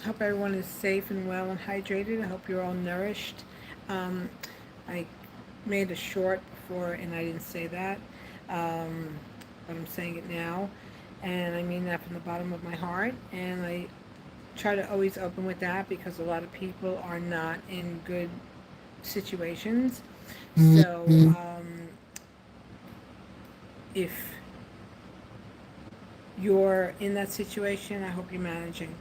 Hope everyone is safe and well and hydrated. I hope you're all nourished. Um, I made a short before and I didn't say that, um, but I'm saying it now. And I mean that from the bottom of my heart. And I try to always open with that because a lot of people are not in good situations. So if you're in that situation, I hope you're managing.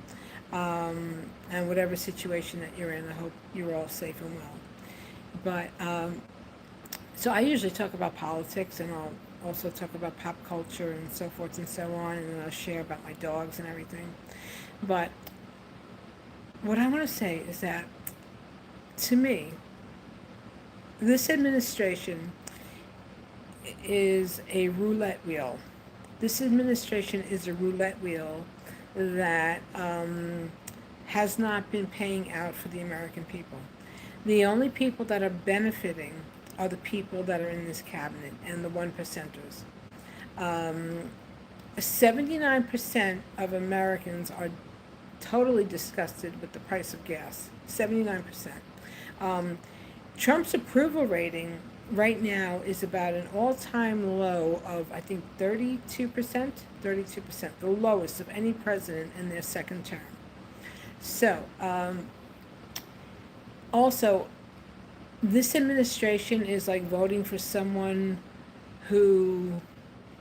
And whatever situation that you're in, I hope you're all safe and well. But so I usually talk about politics, and I'll also talk about pop culture and so forth and so on, and then I'll share about my dogs and everything. But what I want to say is that to me, this administration is a roulette wheel. This administration is a roulette wheel that has not been paying out for the American people. The only people that are benefiting are the people that are in this cabinet and the one percenters. Um, 79% of Americans are totally disgusted with the price of gas. 79%. Um, Trump's approval rating right now is about an all-time low of, I think, 32%. 32%, the lowest of any president in their second term. So, also, this administration is like voting for someone who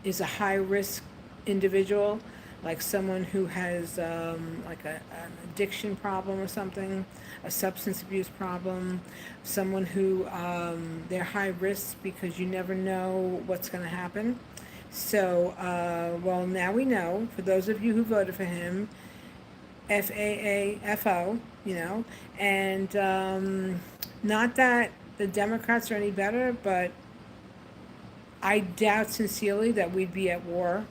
is a high risk individual, like someone who has like an addiction problem or something, a substance abuse problem, someone who they're high risk because you never know what's going to happen. So, well, now we know, for those of you who voted for him, FAAFO, and not that the Democrats are any better, but I doubt sincerely that we'd be at war.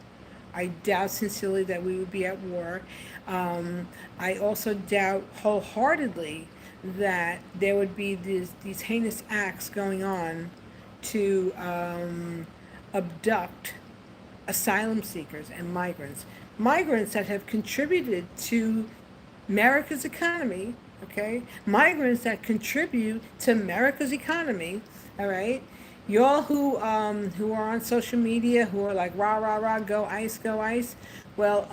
I doubt sincerely that we would be at war. I also doubt wholeheartedly that there would be these heinous acts going on to abduct asylum seekers and migrants. Migrants that have contributed to America's economy, okay? Migrants that contribute to America's economy, all right? Y'all who are on social media who are like rah rah rah go ice, well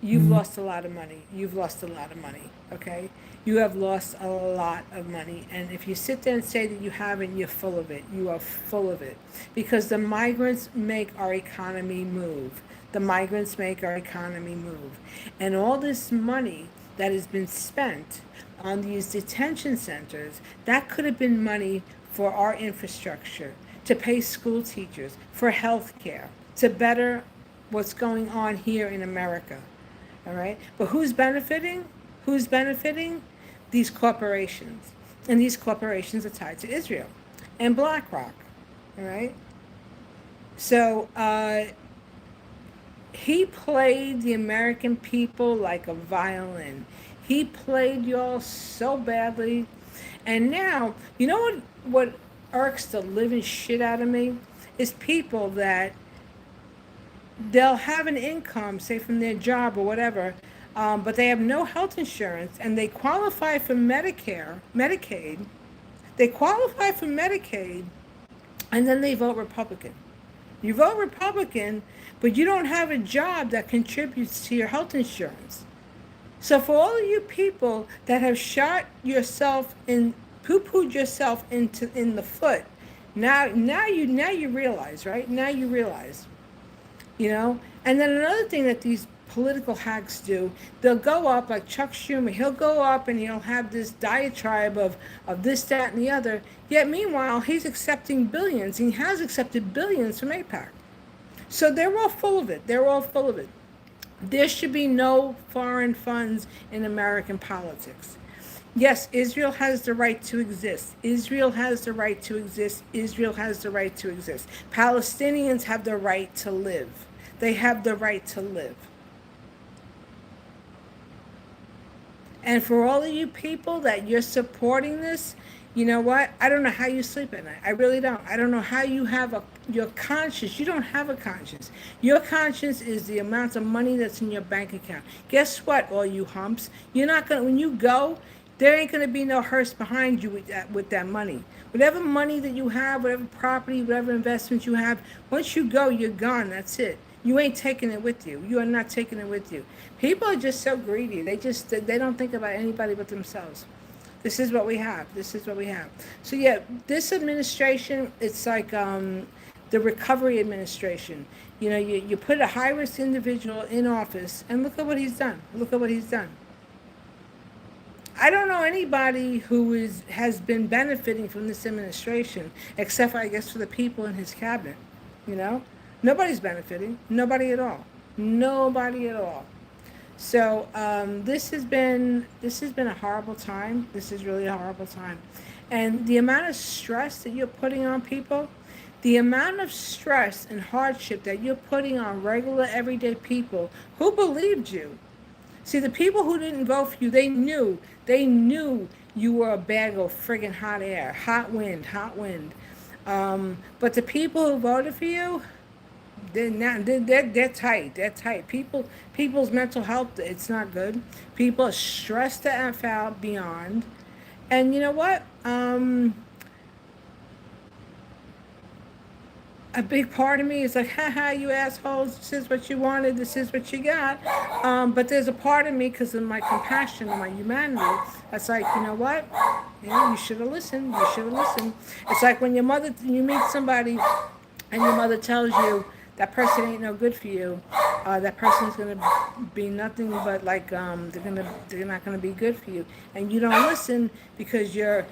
you've lost a lot of money. You've lost a lot of money, okay? You have lost a lot of money. And if you sit there and say that you haven't, you're full of it. You are full of it. Because the migrants make our economy move. The migrants make our economy move. And all this money that has been spent on these detention centers, that could have been money for our infrastructure, to pay school teachers, for health care, to better what's going on here in America. All right? But who's benefiting? Who's benefiting? These corporations. And these corporations are tied to Israel and BlackRock. All right? So he played the American people like a violin. He played y'all so badly. And now, you know what irks the living shit out of me? Is people that they'll have an income, say from their job or whatever, but they have no health insurance and they qualify for Medicaid. They qualify for Medicaid, and then they vote Republican. You vote Republican, but you don't have a job that contributes to your health insurance. So for all of you people that have shot yourself in, poo-pooed yourself in the foot, now you realize, right? Now you realize. And then another thing that these political hacks do, they'll go up like Chuck Schumer. He'll go up and he'll have this diatribe of this, that, and the other. Yet meanwhile, he's accepting billions. He has accepted billions from AIPAC. So they're all full of it. They're all full of it. There should be no foreign funds in American politics. Yes, Israel has the right to exist. Israel has the right to exist. Israel has the right to exist. Palestinians have the right to live. They have the right to live. And for all of you people that you're supporting this, You know what? I don't know how you sleep at night. I really don't. I don't know how you have your conscience. You don't have a conscience. Your conscience is the amount of money that's in your bank account. Guess what, all you humps? You're not going to, when you go, there ain't going to be no hearse behind you with that money. Whatever money that you have, whatever property, whatever investments you have, once you go, you're gone. That's it. You ain't taking it with you. You are not taking it with you. People are just so greedy. They don't think about anybody but themselves. This is what we have. This is what we have. So yeah, this administration, it's like the recovery administration. You know, you put a high risk individual in office, and look at what he's done. Look at what he's done. I don't know anybody who has been benefiting from this administration, except I guess for the people in his cabinet. You know, nobody's benefiting. Nobody at all. Nobody at all. So this has been a horrible time. This is really a horrible time, and the amount of stress that you're putting on people, the amount of stress and hardship that you're putting on regular everyday people who believed you. See, the people who didn't vote for you, they knew you were a bag of friggin' hot air, hot wind, hot wind. But the people who voted for you, they're tight. They're tight. People's mental health, it's not good. People are stressed to F out beyond. And you know what? A big part of me is like, haha, you assholes, this is what you wanted, this is what you got. But there's a part of me, because of my compassion and my humanity, that's like, you know what? Yeah, you should have listened. You should have listened. It's like when you meet somebody and your mother tells you that person ain't no good for you. That person's gonna be nothing but like they're not gonna be good for you, and you don't listen because the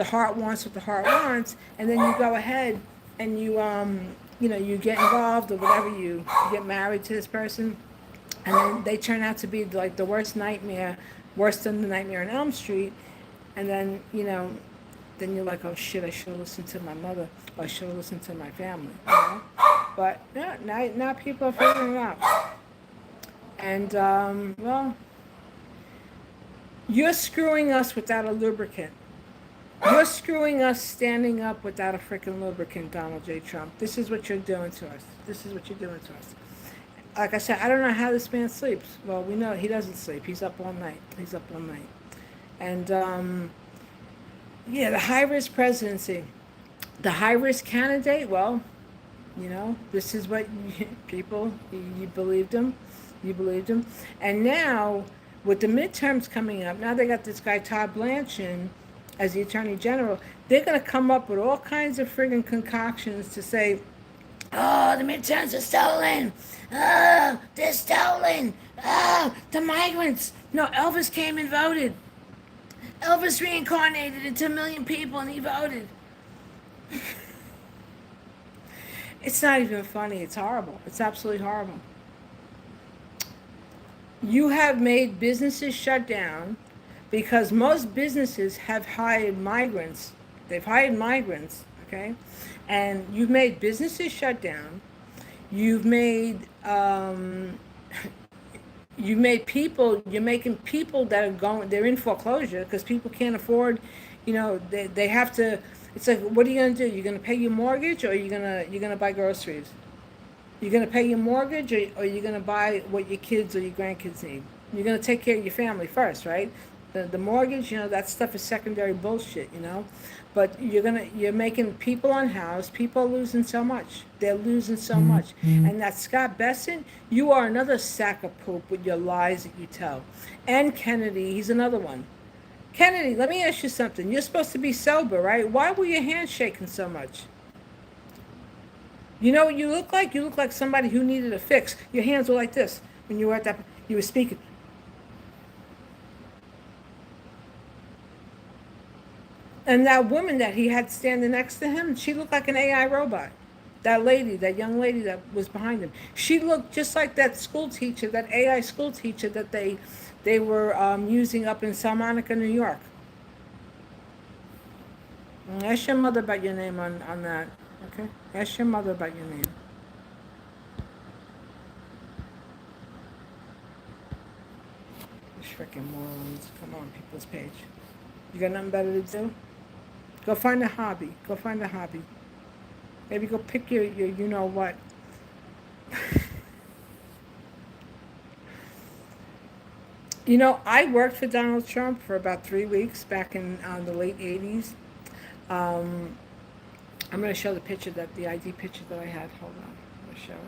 heart wants what the heart wants, and then you go ahead and you get involved or whatever, you get married to this person, and then they turn out to be like the worst nightmare, worse than the Nightmare on Elm Street, and then then you're like, oh shit, I should have listened to my mother, or I should have listened to my family, But yeah, now people are figuring it out. And, well, you're screwing us without a lubricant. You're screwing us standing up without a freaking lubricant, Donald J. Trump. This is what you're doing to us. This is what you're doing to us. Like I said, I don't know how this man sleeps. Well, we know he doesn't sleep. He's up all night. He's up all night. And, yeah, the high-risk presidency. The high-risk candidate, well, this is what people, you believed him. You believed him. And now, with the midterms coming up, now they got this guy, Todd Blanchard, as the Attorney General. They're going to come up with all kinds of friggin' concoctions to say, oh, the midterms are stolen. Oh, they're stolen. Oh, the migrants. No, Elvis came and voted. Elvis reincarnated into 1 million people and he voted. It's not even funny. It's horrible. It's absolutely horrible. You have made businesses shut down because most businesses have hired migrants. They've hired migrants, okay? And you've made businesses shut down. You're making people that are they're in foreclosure because people can't afford, they have to. It's like, what are you going to do? You're going to pay your mortgage, or you're going to buy groceries? You're going to pay your mortgage, or you're going to buy what your kids or your grandkids need? You're going to take care of your family first, right? The mortgage, that stuff is secondary bullshit, But you're making people unhoused. People are losing so much. They're losing so much. And that Scott Bessent, you are another sack of poop with your lies that you tell. And Kennedy, he's another one. Kennedy, let me ask you something. You're supposed to be sober, right? Why were your hands shaking so much? You know what you look like? You look like somebody who needed a fix. Your hands were like this when you were you were speaking. And that woman that he had standing next to him, she looked like an AI robot. That young lady that was behind him. She looked just like that school teacher, that AI school teacher that they were using up in Santa Monica, New York. Ask your mother about your name on that, okay? Ask your mother about your name. These freaking morons. Come on, people's page. You got nothing better to do? Go find a hobby. Go find a hobby. Maybe go pick your you know what. You know, I worked for Donald Trump for about 3 weeks back in the late 80s. Um, I'm going to show the picture, that the ID picture that I had. Hold on. I'm going to show it.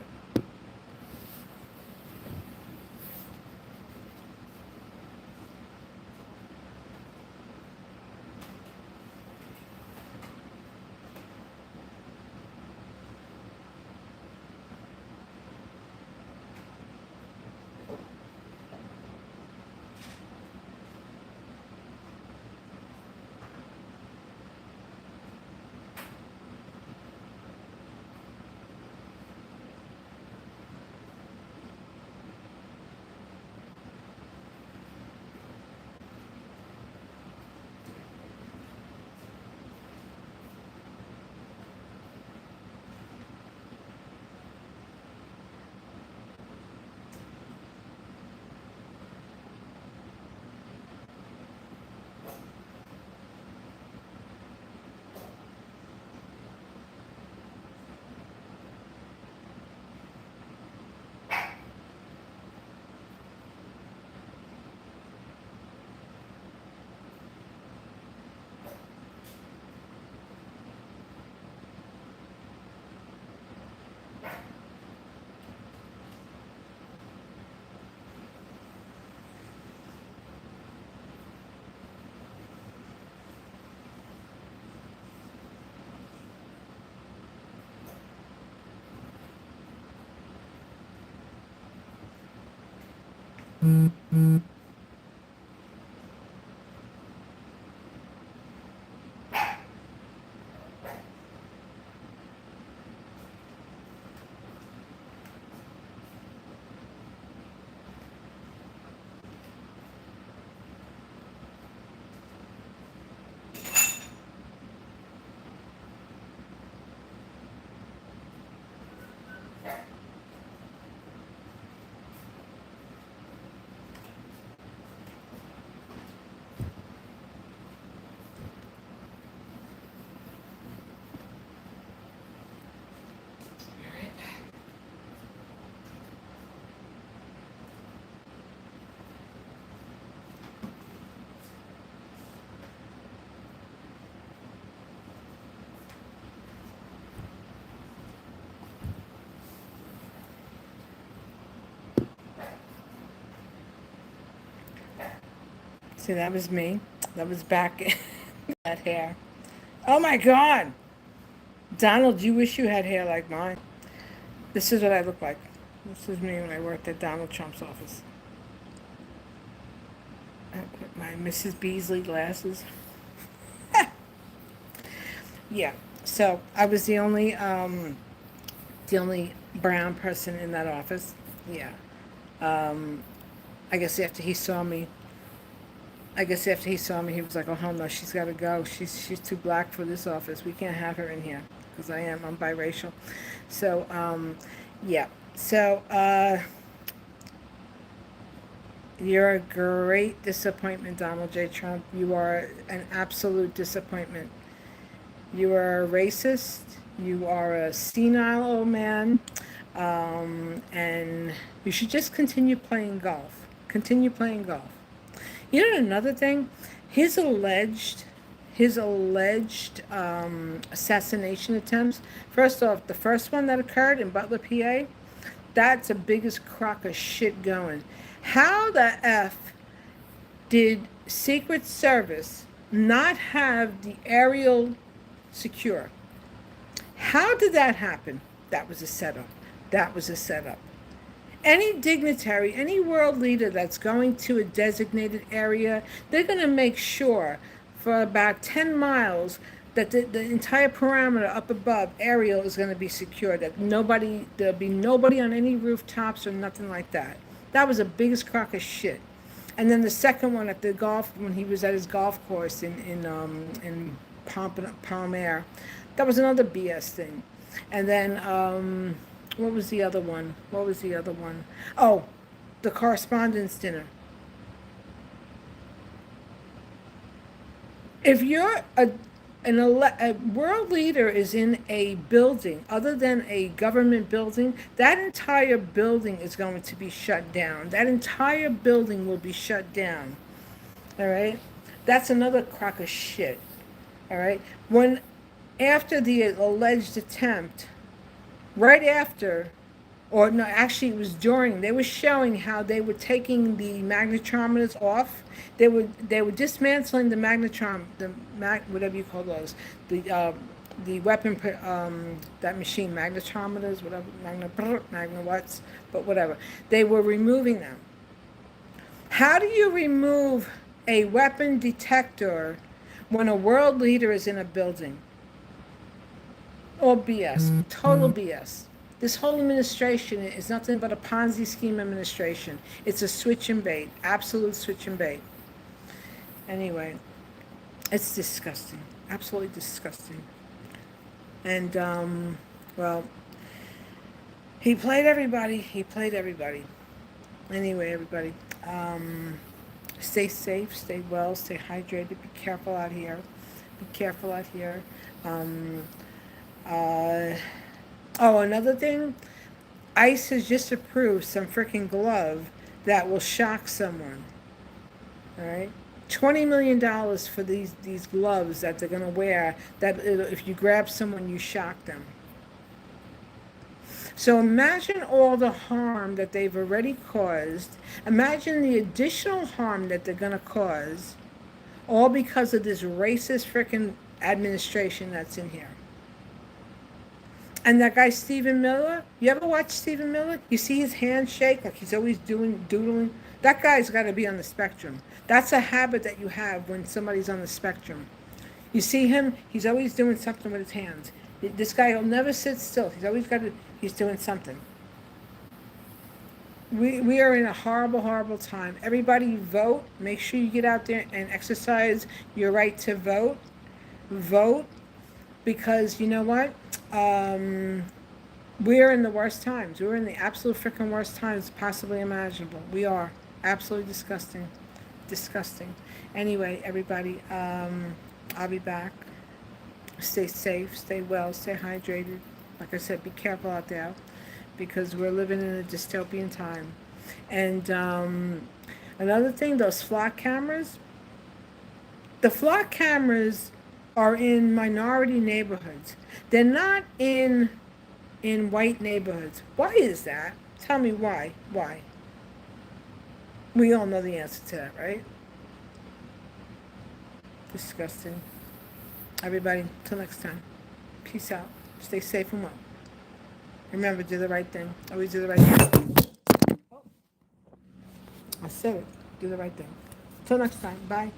See, that was me. That was back that hair. Oh my God. Donald, you wish you had hair like mine. This is what I look like. This is me when I worked at Donald Trump's office. With my Mrs. Beasley glasses. Yeah. So I was the only brown person in that office. Yeah. Um, I guess after he saw me, he was like, "Oh hell no, she's got to go. She's too black for this office. We can't have her in here because I'm biracial." So yeah. So you're a great disappointment, Donald J. Trump. You are an absolute disappointment. You are a racist. You are a senile old man. And you should just continue playing golf. Continue playing golf. You know another thing? His alleged assassination attempts. First off, the first one that occurred in Butler, PA, that's the biggest crock of shit going. How the F did Secret Service not have the aerial secure? How did that happen? That was a setup. That was a setup. Any dignitary, any world leader that's going to a designated area, they're going to make sure for about 10 miles that the entire parameter up above aerial is going to be secure, that there'll be nobody on any rooftops or nothing like that. That was the biggest crock of shit. And then the second one at the golf, when he was at his golf course in Palm Air, that was another BS thing. And then what was the other one? What was the other one? Oh, the correspondence dinner. If you're a a world leader is in a building other than a government building, that entire building is going to be shut down. That entire building will be shut down. All right? That's another crock of shit. All right? When, after the alleged attempt, right after, or no, actually it was during, they were showing how they were taking the magnetometers off. They were dismantling the magnetron, whatever you call those, the weapon, that machine, magnetometers, whatever, magna what's, but whatever. They were removing them. How do you remove a weapon detector when a world leader is in a building? All BS, total BS. This whole administration is nothing but a Ponzi scheme administration. It's a switch and bait, absolute switch and bait. Anyway, it's disgusting, absolutely disgusting. And, well, he played everybody. He played everybody. Anyway, everybody, stay safe, stay well, stay hydrated, be careful out here. Be careful out here. Oh, another thing, ICE has just approved some freaking glove that will shock someone. All right, $20 million for these gloves that they're gonna wear. That if you grab someone, you shock them. So imagine all the harm that they've already caused. Imagine the additional harm that they're gonna cause, all because of this racist freaking administration that's in here. And that guy Stephen Miller, you ever watch Stephen Miller? You see his hand shake like he's always doodling? That guy's got to be on the spectrum. That's a habit that you have when somebody's on the spectrum. You see him, he's always doing something with his hands. This guy will never sit still. He's doing something. We are in a horrible, horrible time. Everybody vote. Make sure you get out there and exercise your right to vote. Vote, because you know what? We're in the worst times. We're in the absolute freaking worst times possibly imaginable. We are. Absolutely disgusting. Disgusting. Anyway, everybody, I'll be back. Stay safe, stay well, stay hydrated. Like I said, be careful out there because we're living in a dystopian time. And another thing, those flock cameras, the flock cameras are in minority neighborhoods. They're not in white neighborhoods. Why is that? Tell me why. Why? We all know the answer to that, right? Disgusting. Everybody, till next time. Peace out. Stay safe and well. Remember, do the right thing. Always do the right thing. Oh, I said it. Do the right thing. Till next time. Bye.